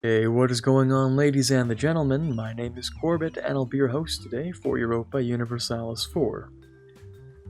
Hey, what is going on, ladies and the gentlemen? My name is Quarbit, and I'll be your host today for Europa Universalis 4.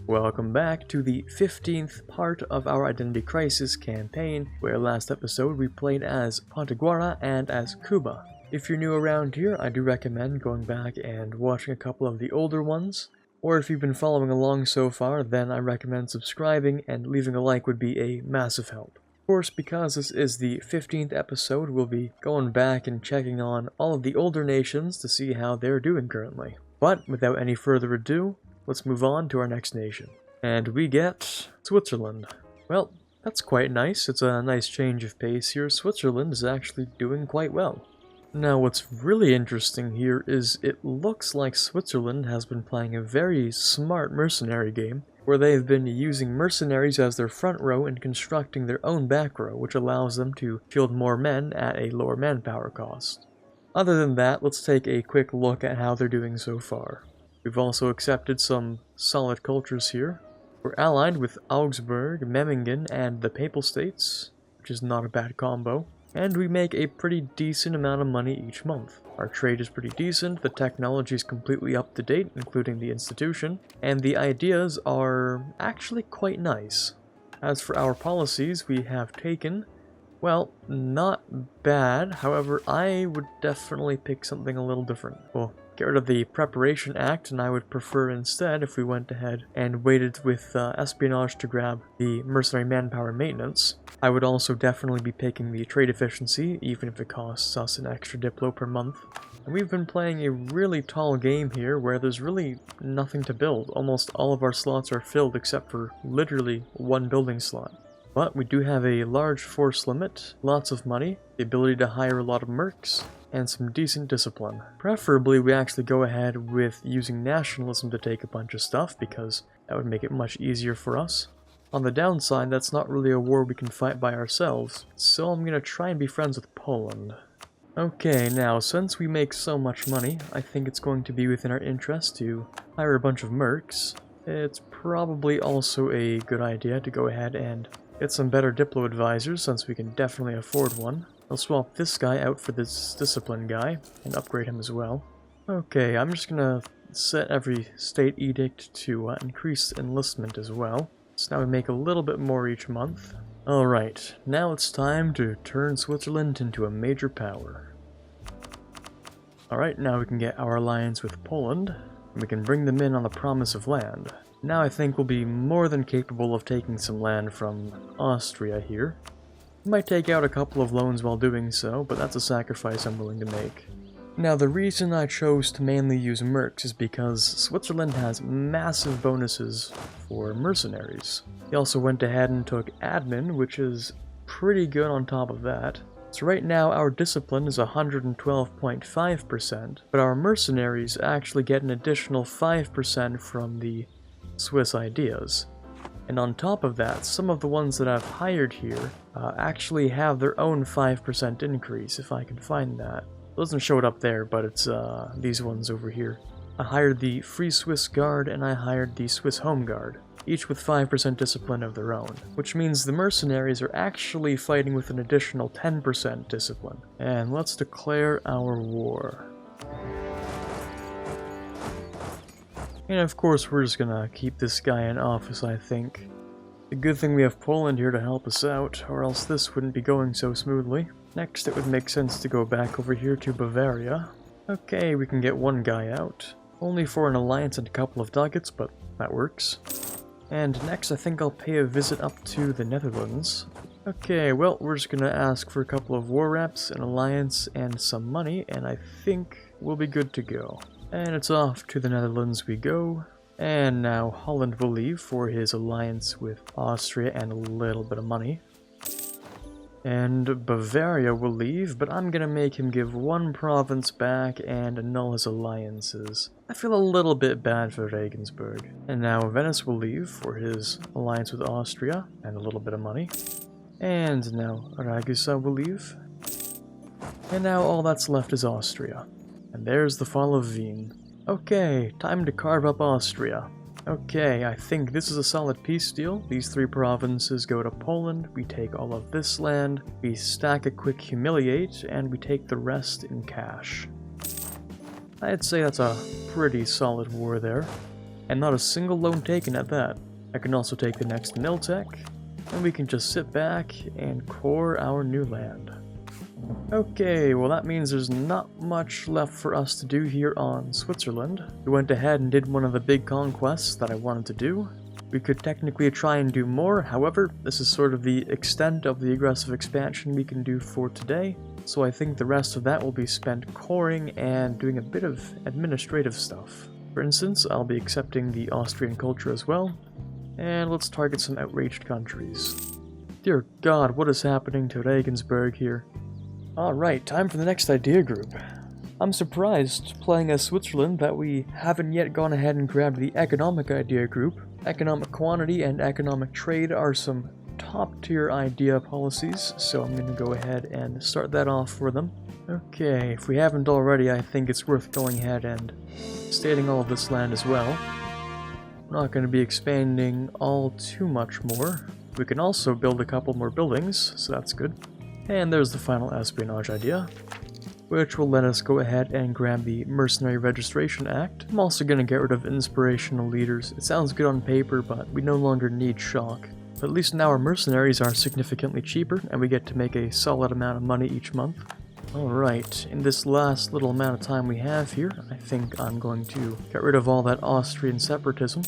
Welcome back to the 15th part of our Identity Crisis campaign, where last episode we played as Ponteguara and as Cuba. If you're new around here, I do recommend going back and watching a couple of the older ones, or if you've been following along so far, then I recommend subscribing, and leaving a like would be a massive help. Of course, because this is the 15th episode, we'll be going back and checking on all of the older nations to see how they're doing currently. But without any further ado, let's move on to our next nation. And we get Switzerland. Well, that's quite nice. It's a nice change of pace here. Switzerland is actually doing quite well. Now, what's really interesting here is it looks like Switzerland has been playing a very smart mercenary game, where they've been using mercenaries as their front row and constructing their own back row, which allows them to field more men at a lower manpower cost. Other than that, let's take a quick look at how they're doing so far. We've also accepted some solid cultures here. We're allied with Augsburg, Memmingen, and the Papal States, which is not a bad combo. And we make a pretty decent amount of money each month. Our trade is pretty decent, the technology is completely up to date, including the institution, and the ideas are actually quite nice. As for our policies, we have taken, well, not bad. However, I would definitely pick something a little different. Well, get rid of the Preparation Act, and I would prefer instead if we went ahead and waited with espionage to grab the mercenary manpower maintenance. I would also definitely be picking the trade efficiency, even if it costs us an extra diplo per month. And we've been playing a really tall game here where there's really nothing to build. Almost all of our slots are filled except for literally one building slot. But we do have a large force limit, lots of money, the ability to hire a lot of mercs, and some decent discipline. Preferably we actually go ahead with using nationalism to take a bunch of stuff, because that would make it much easier for us. On the downside, that's not really a war we can fight by ourselves, so I'm gonna try and be friends with Poland. Okay, now since we make so much money, I think it's going to be within our interest to hire a bunch of mercs. It's probably also a good idea to go ahead and get some better Diplo advisors, since we can definitely afford one. I'll swap this guy out for this discipline guy, and upgrade him as well. Okay, I'm just gonna set every state edict to increase enlistment as well. So now we make a little bit more each month. Alright, now it's time to turn Switzerland into a major power. Alright, now we can get our alliance with Poland, and we can bring them in on the promise of land. Now I think we'll be more than capable of taking some land from Austria here. We might take out a couple of loans while doing so, but that's a sacrifice I'm willing to make. Now, the reason I chose to mainly use mercs is because Switzerland has massive bonuses for mercenaries. They also went ahead and took admin, which is pretty good on top of that. So right now our discipline is 112.5%, but our mercenaries actually get an additional 5% from the Swiss ideas. And on top of that, some of the ones that I've hired here actually have their own 5% increase, if I can find that. It doesn't show it up there, but it's these ones over here. I hired the Free Swiss Guard and I hired the Swiss Home Guard, each with 5% discipline of their own, which means the mercenaries are actually fighting with an additional 10% discipline. And let's declare our war. And of course we're just gonna keep this guy in office, I think. The good thing we have Poland here to help us out, or else this wouldn't be going so smoothly. Next, it would make sense to go back over here to Bavaria. Okay, we can get one guy out. Only for an alliance and a couple of ducats, but that works. And next, I think I'll pay a visit up to the Netherlands. Okay, well, we're just gonna ask for a couple of war reps, an alliance, and some money, and I think we'll be good to go. And it's off to the Netherlands we go. And now Holland will leave for his alliance with Austria and a little bit of money. And Bavaria will leave, but I'm gonna make him give one province back and annul his alliances. I feel a little bit bad for Regensburg. And now Venice will leave for his alliance with Austria and a little bit of money. And now Ragusa will leave. And now all that's left is Austria. And there's the fall of Wien. Okay, time to carve up Austria. Okay, I think this is a solid peace deal. These 3 provinces go to Poland, we take all of this land, we stack a quick humiliate, and we take the rest in cash. I'd say that's a pretty solid war there. And not a single loan taken at that. I can also take the next Miltech, and we can just sit back and core our new land. Okay, well that means there's not much left for us to do here on Switzerland. We went ahead and did one of the big conquests that I wanted to do. We could technically try and do more, however, this is sort of the extent of the aggressive expansion we can do for today, so I think the rest of that will be spent coring and doing a bit of administrative stuff. For instance, I'll be accepting the Austrian culture as well, and let's target some outraged countries. Dear God, what is happening to Regensburg here? Alright, time for the next idea group. I'm surprised, playing as Switzerland, that we haven't yet gone ahead and grabbed the economic idea group. Economic quantity and economic trade are some top tier idea policies, so I'm going to go ahead and start that off for them. Okay, if we haven't already, I think it's worth going ahead and stating all of this land as well. We're not going to be expanding all too much more. We can also build a couple more buildings, so that's good. And there's the final espionage idea, which will let us go ahead and grab the Mercenary Registration Act. I'm also going to get rid of inspirational leaders. It sounds good on paper, but we no longer need shock. But at least now our mercenaries are significantly cheaper, and we get to make a solid amount of money each month. Alright, in this last little amount of time we have here, I think I'm going to get rid of all that Austrian separatism.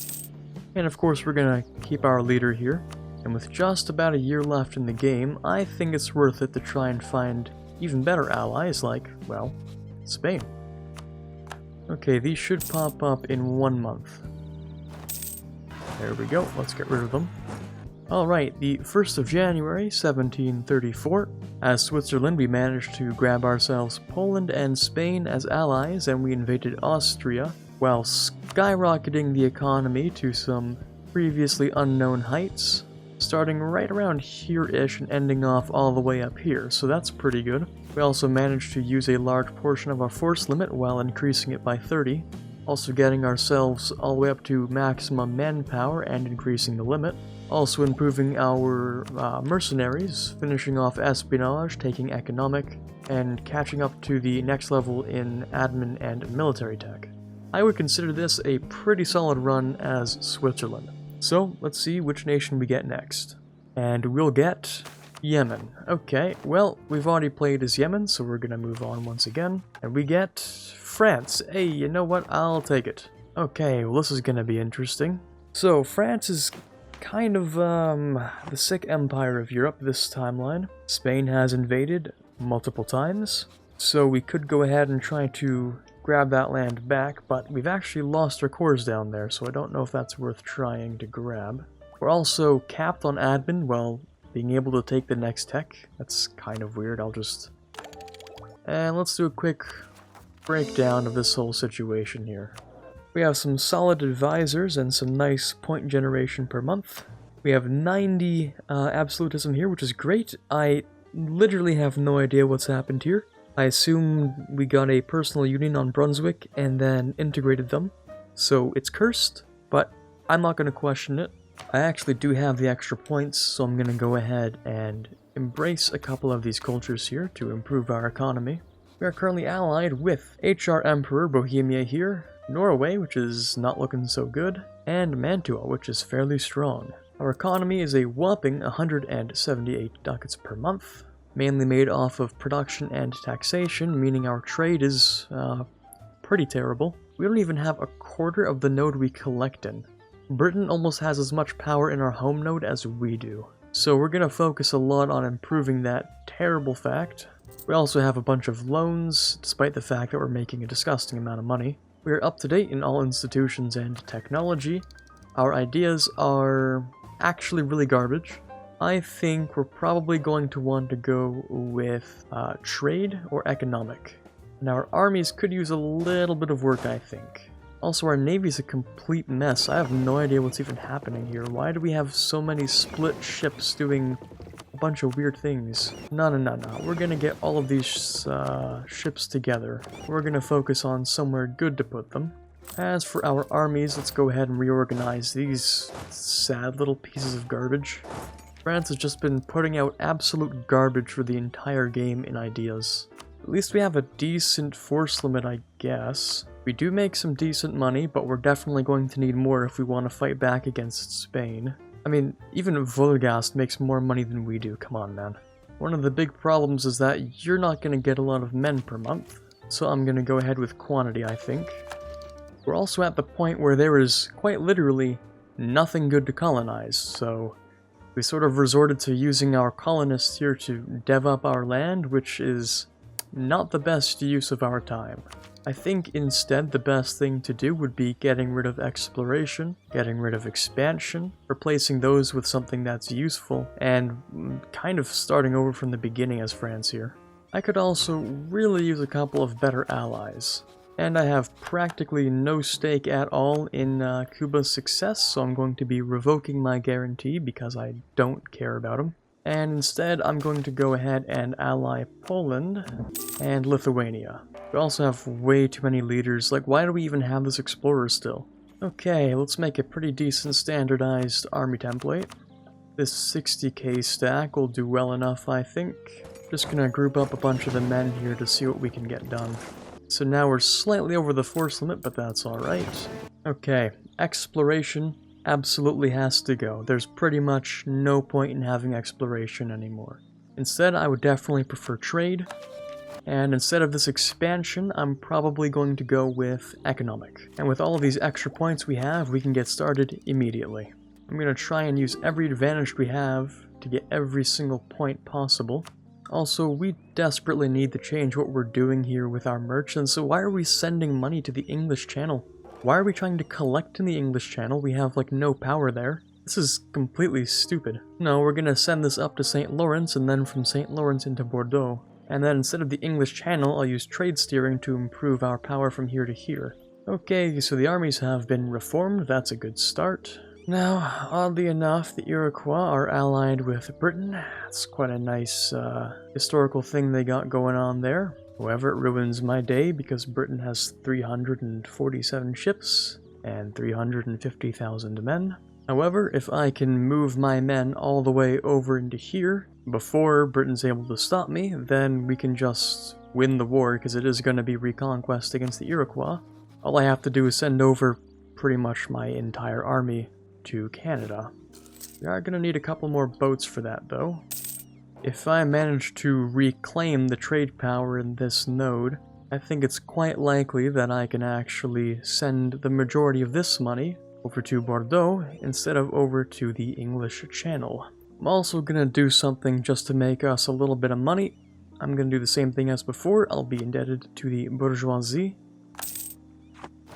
And of course we're going to keep our leader here. And with just about a year left in the game, I think it's worth it to try and find even better allies like, well, Spain. Okay, these should pop up in 1 month. There we go, let's get rid of them. Alright, the 1st of January, 1734. As Switzerland, we managed to grab ourselves Poland and Spain as allies, and we invaded Austria, while skyrocketing the economy to some previously unknown heights. Starting right around here-ish and ending off all the way up here, so that's pretty good. We also managed to use a large portion of our force limit while increasing it by 30, also getting ourselves all the way up to maximum manpower and increasing the limit. Also improving our mercenaries, finishing off espionage, taking economic, and catching up to the next level in admin and military tech. I would consider this a pretty solid run as Switzerland. So, let's see which nation we get next. And we'll get Yemen. Okay, well, we've already played as Yemen, so we're gonna move on once again. And we get France. Hey, you know what? I'll take it. Okay, well this is gonna be interesting. So, France is kind of the sick empire of Europe this timeline. Spain has invaded multiple times, so we could go ahead and try to grab that land back, but we've actually lost our cores down there, so I don't know if that's worth trying to grab. We're also capped on admin while being able to take the next tech. That's kind of weird. And let's do a quick breakdown of this whole situation here. We have some solid advisors and some nice point generation per month. We have 90 absolutism here, which is great. I literally have no idea what's happened here. I assume we got a personal union on Brunswick and then integrated them. So it's cursed, but I'm not going to question it. I actually do have the extra points, so I'm going to go ahead and embrace a couple of these cultures here to improve our economy. We are currently allied with HR Emperor Bohemia here, Norway, which is not looking so good, and Mantua, which is fairly strong. Our economy is a whopping 178 ducats per month. Mainly made off of production and taxation, meaning our trade is pretty terrible. We don't even have a quarter of the node we collect in. Britain almost has as much power in our home node as we do. So we're going to focus a lot on improving that terrible fact. We also have a bunch of loans, despite the fact that we're making a disgusting amount of money. We are up to date in all institutions and technology. Our ideas are actually really garbage. I think we're probably going to want to go with trade or economic. Now our armies could use a little bit of work, I think. Also, our navy's a complete mess. I have no idea what's even happening here. Why do we have so many split ships doing a bunch of weird things? No. We're gonna get all of these ships together. We're gonna focus on somewhere good to put them. As for our armies, let's go ahead and reorganize these sad little pieces of garbage. France has just been putting out absolute garbage for the entire game in ideas. At least we have a decent force limit, I guess. We do make some decent money, but we're definitely going to need more if we want to fight back against Spain. I mean, even Volgast makes more money than we do, come on man. One of the big problems is that you're not going to get a lot of men per month, so I'm going to go ahead with quantity, I think. We're also at the point where there is, quite literally, nothing good to colonize, so we sort of resorted to using our colonists here to dev up our land, which is not the best use of our time. I think instead the best thing to do would be getting rid of exploration, getting rid of expansion, replacing those with something that's useful, and kind of starting over from the beginning as France here. I could also really use a couple of better allies. And I have practically no stake at all in Cuba's success, so I'm going to be revoking my guarantee because I don't care about him. And instead, I'm going to go ahead and ally Poland and Lithuania. We also have way too many leaders. Like, why do we even have this explorer still? Okay, let's make a pretty decent standardized army template. This 60k stack will do well enough, I think. Just gonna group up a bunch of the men here to see what we can get done. So now we're slightly over the force limit, but that's alright. Okay, exploration absolutely has to go. There's pretty much no point in having exploration anymore. Instead, I would definitely prefer trade. And instead of this expansion, I'm probably going to go with economic. And with all of these extra points we have, we can get started immediately. I'm going to try and use every advantage we have to get every single point possible. Also, we desperately need to change what we're doing here with our merchants, so why are we sending money to the English Channel? Why are we trying to collect in the English Channel? We have, like, no power there. This is completely stupid. No, we're gonna send this up to St. Lawrence, and then from St. Lawrence into Bordeaux. And then instead of the English Channel, I'll use trade steering to improve our power from here to here. Okay, so the armies have been reformed, that's a good start. Now, oddly enough, the Iroquois are allied with Britain. It's quite a nice historical thing they got going on there. However, it ruins my day because Britain has 347 ships and 350,000 men. However, if I can move my men all the way over into here before Britain's able to stop me, then we can just win the war because it is going to be reconquest against the Iroquois. All I have to do is send over pretty much my entire army to Canada. We are going to need a couple more boats for that though. If I manage to reclaim the trade power in this node, I think it's quite likely that I can actually send the majority of this money over to Bordeaux instead of over to the English Channel. I'm also going to do something just to make us a little bit of money. I'm going to do the same thing as before. I'll be indebted to the bourgeoisie.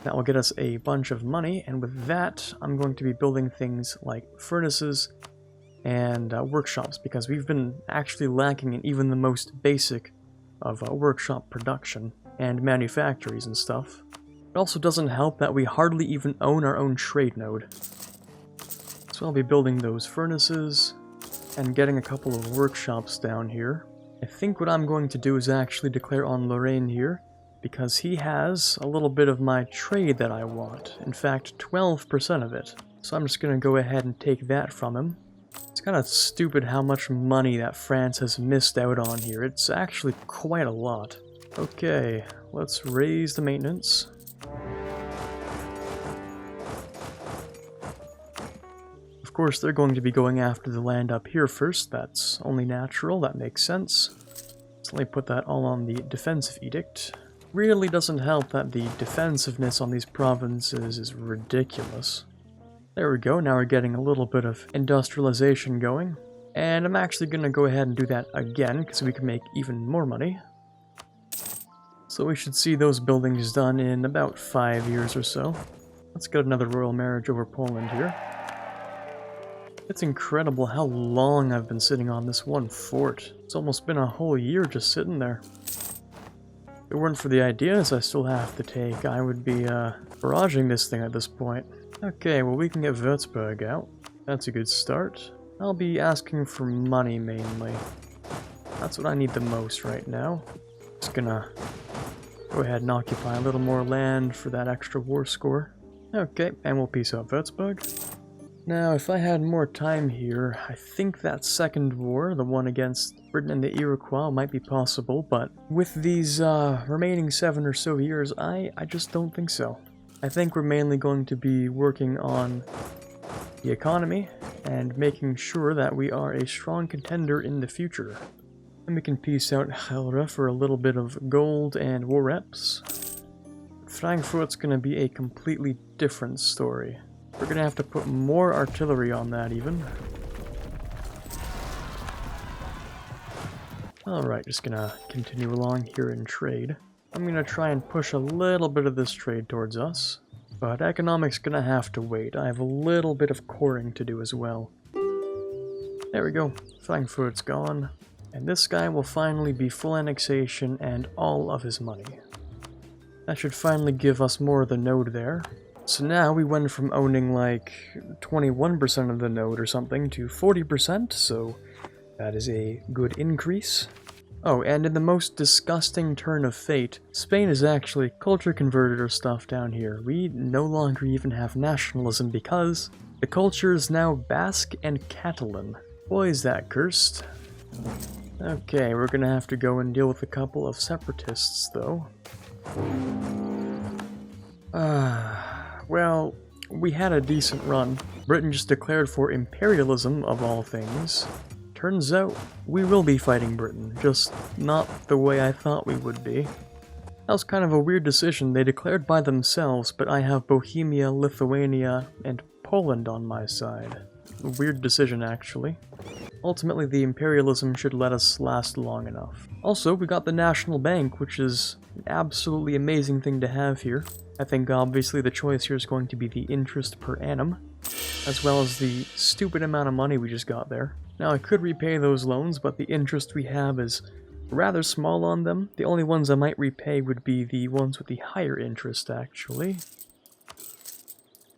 That will get us a bunch of money, and with that, I'm going to be building things like furnaces and workshops, because we've been actually lacking in even the most basic of workshop production and manufactories and stuff. It also doesn't help that we hardly even own our own trade node. So I'll be building those furnaces and getting a couple of workshops down here. I think what I'm going to do is actually declare on Lorraine here, because he has a little bit of my trade that I want. In fact, 12% of it. So I'm just going to go ahead and take that from him. It's kind of stupid how much money that France has missed out on here. It's actually quite a lot. Okay, let's raise the maintenance. Of course, they're going to be going after the land up here first. That's only natural, that makes sense. So let me put that all on the defensive edict. Really doesn't help that the defensiveness on these provinces is ridiculous. There we go, now we're getting a little bit of industrialization going. And I'm actually going to go ahead and do that again, because we can make even more money. So we should see those buildings done in about 5 years or so. Let's get another royal marriage over Poland here. It's incredible how long I've been sitting on this one fort. It's almost been a whole year just sitting there. If it weren't for the ideas I still have to take, I would be barraging this thing at this point. Okay, well we can get Würzburg out. That's a good start. I'll be asking for money mainly. That's what I need the most right now. Just gonna Go ahead and occupy a little more land for that extra war score. Okay, and we'll peace out Würzburg. Now, if I had more time here, I think that second war, the one against Britain and the Iroquois, might be possible, but with these remaining 7 or so years, I just don't think so. I think we're mainly going to be working on the economy and making sure that we are a strong contender in the future. And we can piece out Helra for a little bit of gold and war reps. Frankfurt's going to be a completely different story. We're going to have to put more artillery on that even. Alright, just going to continue along here in trade. I'm going to try and push a little bit of this trade towards us. But economics going to have to wait. I have a little bit of coring to do as well. There we go. Frankfurt's gone. And this guy will finally be full annexation and all of his money. That should finally give us more of the node there. So now we went from owning like 21% of the node or something to 40%, so that is a good increase. Oh, and in the most disgusting turn of fate, Spain is actually culture converted our stuff down here. We no longer even have nationalism because the culture is now Basque and Catalan. Boy, is that cursed. Okay, we're gonna have to go and deal with a couple of separatists, though. Well, we had a decent run. Britain just declared for imperialism, of all things. Turns out, we will be fighting Britain, just not the way I thought we would be. That was kind of a weird decision. They declared by themselves, but I have Bohemia, Lithuania, and Poland on my side. A weird decision, actually. Ultimately, the imperialism should let us last long enough. Also, we got the National Bank, which is an absolutely amazing thing to have here. I think obviously the choice here is going to be the interest per annum, as well as the stupid amount of money we just got there. Now, I could repay those loans, but the interest we have is rather small on them. The only ones I might repay would be the ones with the higher interest, actually.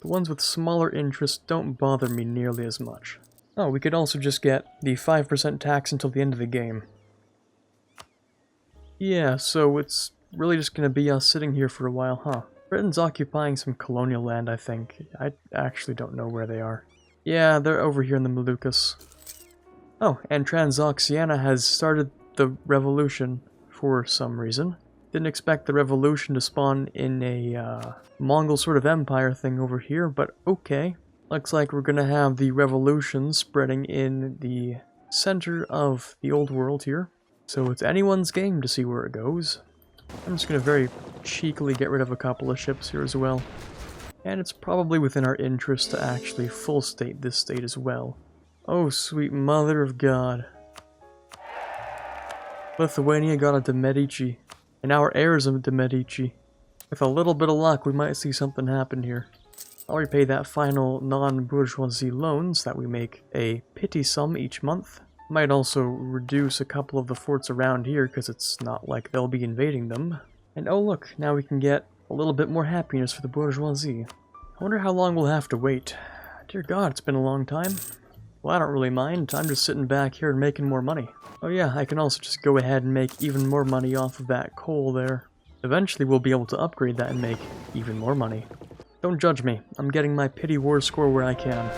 The ones with smaller interest don't bother me nearly as much. Oh, we could also just get the 5% tax until the end of the game. Yeah, so it's really just gonna be us sitting here for a while, huh? Britain's occupying some colonial land, I think. I actually don't know where they are. Yeah, they're over here in the Moluccas. Oh, and Transoxiana has started the revolution for some reason. Didn't expect the revolution to spawn in a Mongol sort of empire thing over here, but okay. Looks like we're gonna have the revolution spreading in the center of the old world here. So it's anyone's game to see where it goes. I'm just gonna very cheekily get rid of a couple of ships here as well. And it's probably within our interest to actually full state this state as well. Oh, sweet mother of God. Lithuania got a de Medici, and our heirs of de Medici. With a little bit of luck, we might see something happen here. I'll repay that final non-bourgeoisie loans that we make a pity sum each month. Might also reduce a couple of the forts around here because it's not like they'll be invading them. And oh look, now we can get a little bit more happiness for the bourgeoisie. I wonder how long we'll have to wait. Dear God, it's been a long time. Well, I don't really mind. I'm just sitting back here and making more money. Oh yeah, I can also just go ahead and make even more money off of that coal there. Eventually we'll be able to upgrade that and make even more money. Don't judge me. I'm getting my pity war score where I can.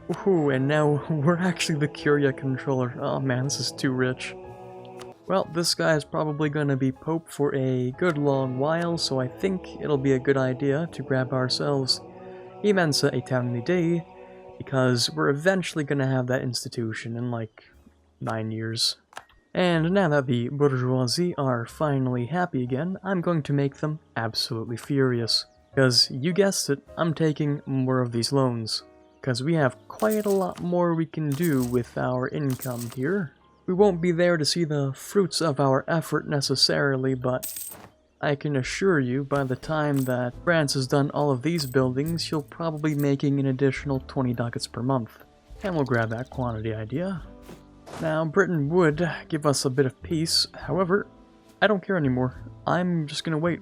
Woohoo, and now we're actually the Curia controller. Oh man, this is too rich. Well, this guy is probably going to be Pope for a good long while, so I think it'll be a good idea to grab ourselves Immensa Eternity, because we're eventually going to have that institution in like 9 years. And now that the bourgeoisie are finally happy again, I'm going to make them absolutely furious. Because, you guessed it, I'm taking more of these loans. Because we have quite a lot more we can do with our income here. We won't be there to see the fruits of our effort necessarily, but I can assure you by the time that France has done all of these buildings, you'll probably be making an additional 20 ducats per month. And we'll grab that quantity idea. Now, Britain would give us a bit of peace, however, I don't care anymore. I'm just gonna wait.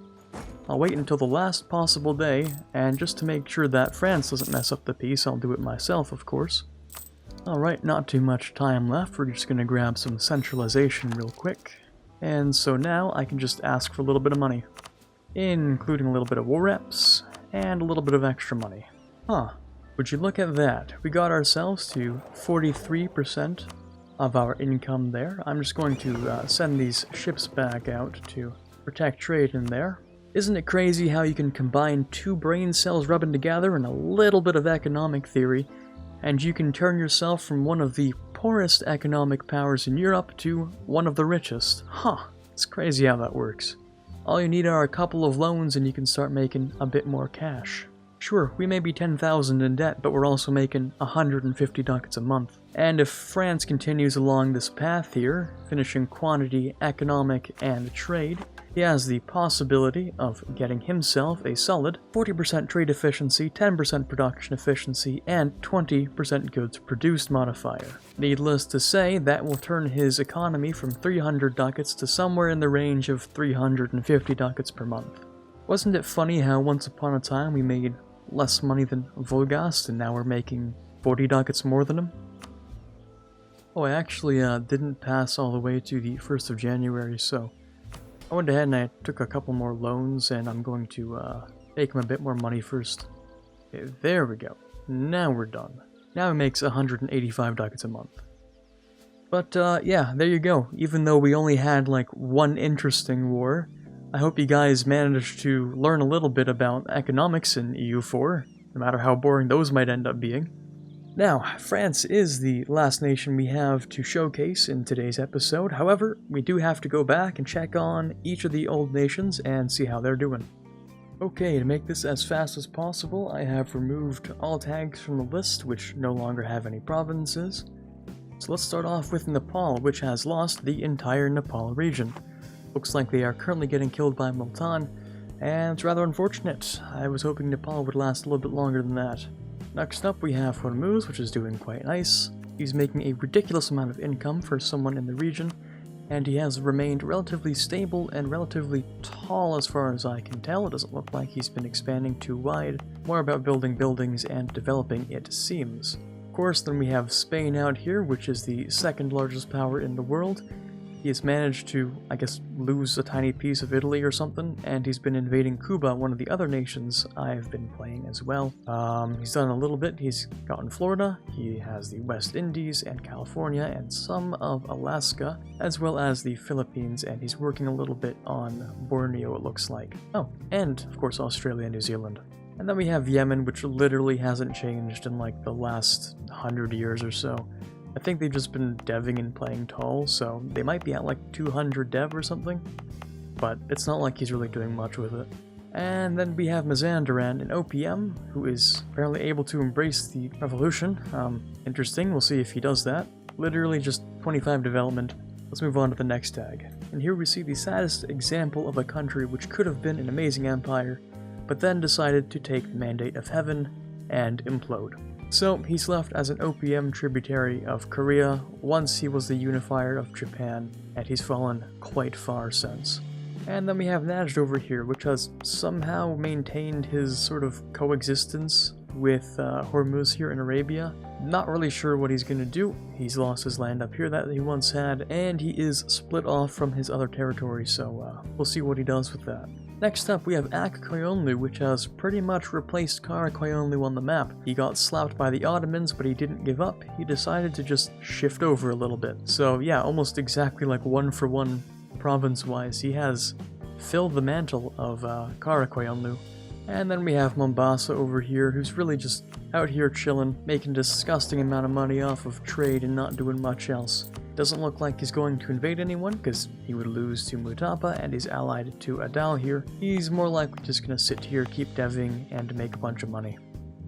I'll wait until the last possible day, and just to make sure that France doesn't mess up the peace, I'll do it myself, of course. Alright, not too much time left. We're just gonna grab some centralization real quick. And so now I can just ask for a little bit of money, including a little bit of war reps and a little bit of extra money. Huh, would you look at that? We got ourselves to 43% of our income there. I'm just going to send these ships back out to protect trade in there. Isn't it crazy how you can combine two brain cells rubbing together and a little bit of economic theory, and you can turn yourself from one of the poorest economic powers in Europe to one of the richest? Huh, it's crazy how that works. All you need are a couple of loans and you can start making a bit more cash. Sure, we may be 10,000 in debt, but we're also making 150 ducats a month. And if France continues along this path here, finishing quantity, economic, and trade, he has the possibility of getting himself a solid 40% trade efficiency, 10% production efficiency, and 20% goods produced modifier. Needless to say, that will turn his economy from 300 ducats to somewhere in the range of 350 ducats per month. Wasn't it funny how once upon a time we made less money than Volgast, and now we're making 40 ducats more than him? Oh, I actually didn't pass all the way to the 1st of January, so I went ahead and I took a couple more loans, and I'm going to make him a bit more money first. Okay, there we go. Now we're done. Now he makes 185 ducats a month. But yeah, there you go. Even though we only had like one interesting war, I hope you guys managed to learn a little bit about economics in EU4, no matter how boring those might end up being. Now, France is the last nation we have to showcase in today's episode. However, we do have to go back and check on each of the old nations and see how they're doing. Okay, to make this as fast as possible, I have removed all tags from the list which no longer have any provinces. So let's start off with Nepal, which has lost the entire Nepal region. Looks like they are currently getting killed by Multan, and it's rather unfortunate. I was hoping Nepal would last a little bit longer than that. Next up we have Hormuz, which is doing quite nice. He's making a ridiculous amount of income for someone in the region, and he has remained relatively stable and relatively tall as far as I can tell. It doesn't look like he's been expanding too wide. More about building buildings and developing, it seems. Of course, then we have Spain out here, which is the second largest power in the world. He has managed to, I guess, lose a tiny piece of Italy or something, and he's been invading Cuba, one of the other nations I've been playing as well. He's done a little bit. He's gotten Florida, he has the West Indies and California and some of Alaska, as well as the Philippines, and he's working a little bit on Borneo, it looks like. Oh, and of course Australia and New Zealand. And then we have Yemen, which literally hasn't changed in like the last 100 years or so. I think they've just been deving and playing tall, so they might be at like 200 dev or something, but it's not like he's really doing much with it. And then we have Mazandaran, an OPM, who is apparently able to embrace the revolution. Interesting, we'll see if he does that. Literally just 25 development. Let's move on to the next tag. And here we see the saddest example of a country which could have been an amazing empire, but then decided to take the mandate of heaven and implode. So he's left as an OPM tributary of Korea. Once he was the unifier of Japan, and he's fallen quite far since. And then we have Najd over here, which has somehow maintained his sort of coexistence with Hormuz here in Arabia. Not really sure what he's gonna do. He's lost his land up here that he once had, and he is split off from his other territory, so we'll see what he does with that. Next up, we have Ak Koyunlu, which has pretty much replaced Kara Koyunlu on the map. He got slapped by the Ottomans, but he didn't give up. He decided to just shift over a little bit. So yeah, almost exactly like one for one province-wise. He has filled the mantle of Kara Koyunlu. And then we have Mombasa over here, who's really just out here chilling, making a disgusting amount of money off of trade and not doing much else. Doesn't look like he's going to invade anyone, because he would lose to Mutapa, and he's allied to Adal here. He's more likely just going to sit here, keep deving, and make a bunch of money.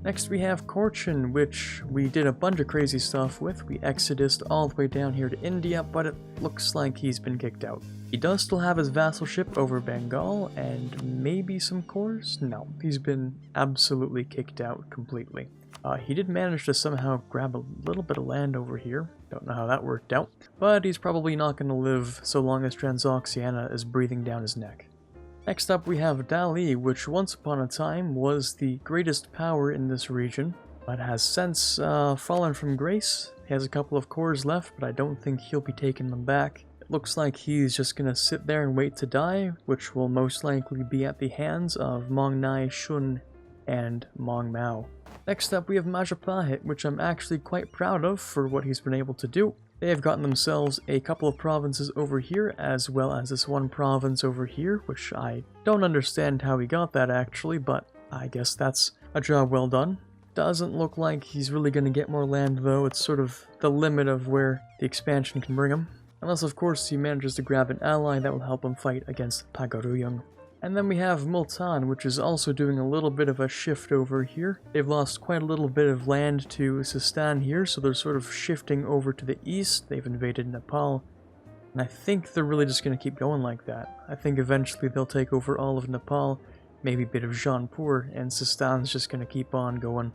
Next we have Korchin, which we did a bunch of crazy stuff with. We exodused all the way down here to India, but it looks like he's been kicked out. He does still have his vassalship over Bengal, and maybe some cores? No, he's been absolutely kicked out completely. He did manage to somehow grab a little bit of land over here. Don't know how that worked out, but he's probably not going to live so long as Transoxiana is breathing down his neck. Next up we have Dali, which once upon a time was the greatest power in this region, but has since fallen from grace. He has a couple of cores left, but I don't think he'll be taking them back. It looks like he's just gonna sit there and wait to die, which will most likely be at the hands of Mong Nai Shun and Mong Mao. Next up we have Majapahit, which I'm actually quite proud of for what he's been able to do. They have gotten themselves a couple of provinces over here, as well as this one province over here, which I don't understand how he got that actually, but I guess that's a job well done. Doesn't look like he's really going to get more land though. It's sort of the limit of where the expansion can bring him. Unless of course he manages to grab an ally that will help him fight against Pagaruyung. And then we have Multan, which is also doing a little bit of a shift over here. They've lost quite a little bit of land to Sistan here, so they're sort of shifting over to the east. They've invaded Nepal, and I think they're really just going to keep going like that. I think eventually they'll take over all of Nepal, maybe a bit of Jaunpur, and Sistan's just going to keep on going.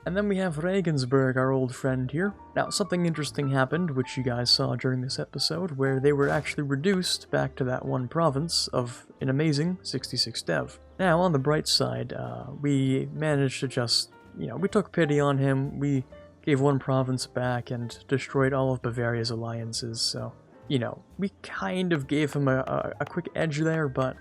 And then we have Regensburg, our old friend here. Now, something interesting happened, which you guys saw during this episode, where they were actually reduced back to that one province of an amazing 66 dev. Now, on the bright side, we managed to just, we took pity on him, we gave one province back and destroyed all of Bavaria's alliances, so, we kind of gave him a quick edge there, but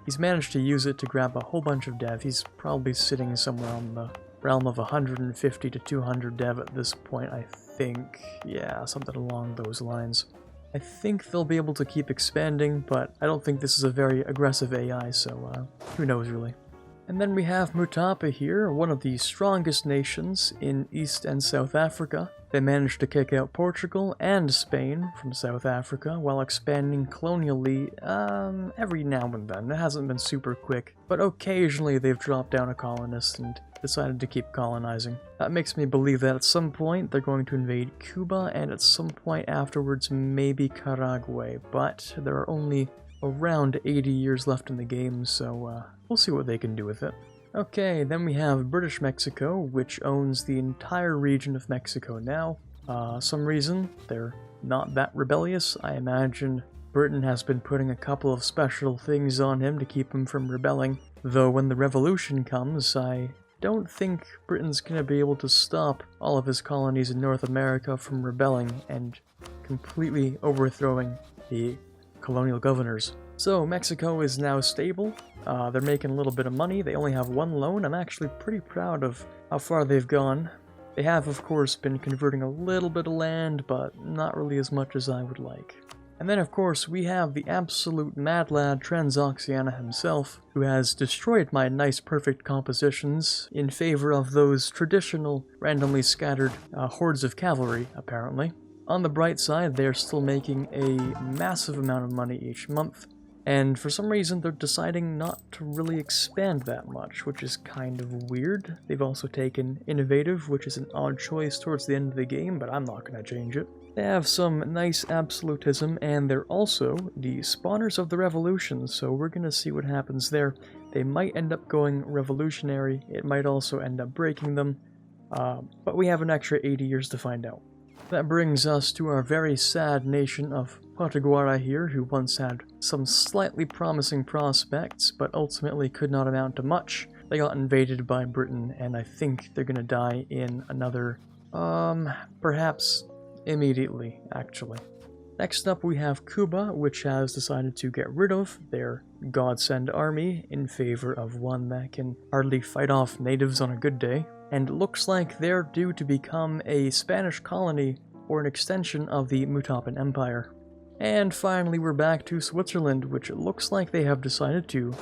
he's managed to use it to grab a whole bunch of dev. He's probably sitting somewhere on the realm of 150 to 200 dev at this point, I think. Yeah, something along those lines. I think they'll be able to keep expanding, but I don't think this is a very aggressive AI, so who knows really. And then we have Mutapa here, one of the strongest nations in East and South Africa. They managed to kick out Portugal and Spain from South Africa while expanding colonially every now and then. It hasn't been super quick, but occasionally they've dropped down a colonist and decided to keep colonizing. That makes me believe that at some point they're going to invade Cuba, and at some point afterwards maybe Paraguay, but there are only around 80 years left in the game, so we'll see what they can do with it. Okay, then we have British Mexico, which owns the entire region of Mexico now. Some reason they're not that rebellious. I imagine Britain has been putting a couple of special things on him to keep him from rebelling, though when the revolution comes, I don't think Britain's gonna be able to stop all of his colonies in North America from rebelling and completely overthrowing the colonial governors. So Mexico is now stable. They're making a little bit of money. They only have one loan. I'm actually pretty proud of how far they've gone. They have, of course, been converting a little bit of land, but not really as much as I would like. And then, of course, we have the absolute mad lad Transoxiana himself, who has destroyed my nice perfect compositions in favor of those traditional, randomly scattered hordes of cavalry, apparently. On the bright side, they're still making a massive amount of money each month, and for some reason they're deciding not to really expand that much, which is kind of weird. They've also taken Innovative, which is an odd choice towards the end of the game, but I'm not going to change it. They have some nice absolutism, and they're also the spawners of the revolution, so we're going to see what happens there. They might end up going revolutionary, it might also end up breaking them, but we have an extra 80 years to find out. That brings us to our very sad nation of Potiguara here, who once had some slightly promising prospects, but ultimately could not amount to much. They got invaded by Britain, and I think they're gonna die in another, perhaps immediately, actually. Next up we have Cuba, which has decided to get rid of their godsend army in favor of one that can hardly fight off natives on a good day. And it looks like they're due to become a Spanish colony or an extension of the Mutapan Empire. And finally we're back to Switzerland, which it looks like they have decided to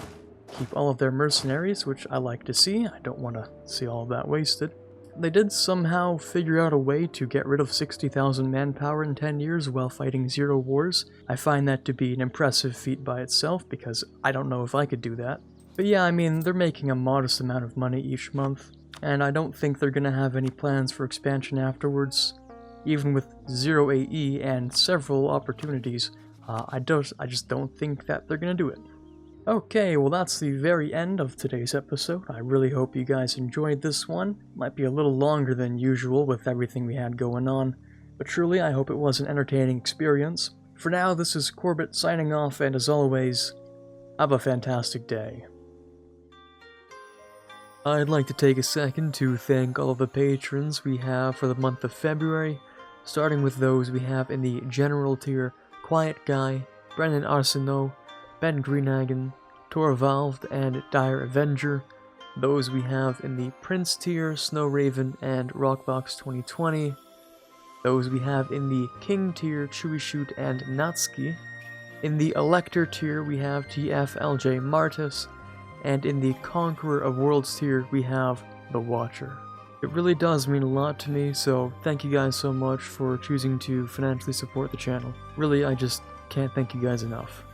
keep all of their mercenaries, which I like to see. I don't want to see all of that wasted. They did somehow figure out a way to get rid of 60,000 manpower in 10 years while fighting 0 wars. I find that to be an impressive feat by itself, because I don't know if I could do that. But yeah, I mean, they're making a modest amount of money each month, and I don't think they're gonna have any plans for expansion afterwards. Even with 0 AE and several opportunities, I just don't think that they're gonna do it. Okay, well that's the very end of today's episode. I really hope you guys enjoyed this one. Might be a little longer than usual with everything we had going on, but truly I hope it was an entertaining experience. For now, this is Quarbit signing off, and as always, have a fantastic day. I'd like to take a second to thank all of the patrons we have for the month of February, starting with those we have in the general tier: Quiet Guy, Brennan Arsenault, Ben Greenhagen, Torvalved, and Dire Avenger. Those we have in the Prince tier, Snowraven and Rockbox 2020. Those we have in the King tier, Chewy Shoot and Natsuki. In the Elector tier, we have TFLJ Martis. And in the Conqueror of Worlds tier, we have The Watcher. It really does mean a lot to me, so thank you guys so much for choosing to financially support the channel. Really, I just can't thank you guys enough.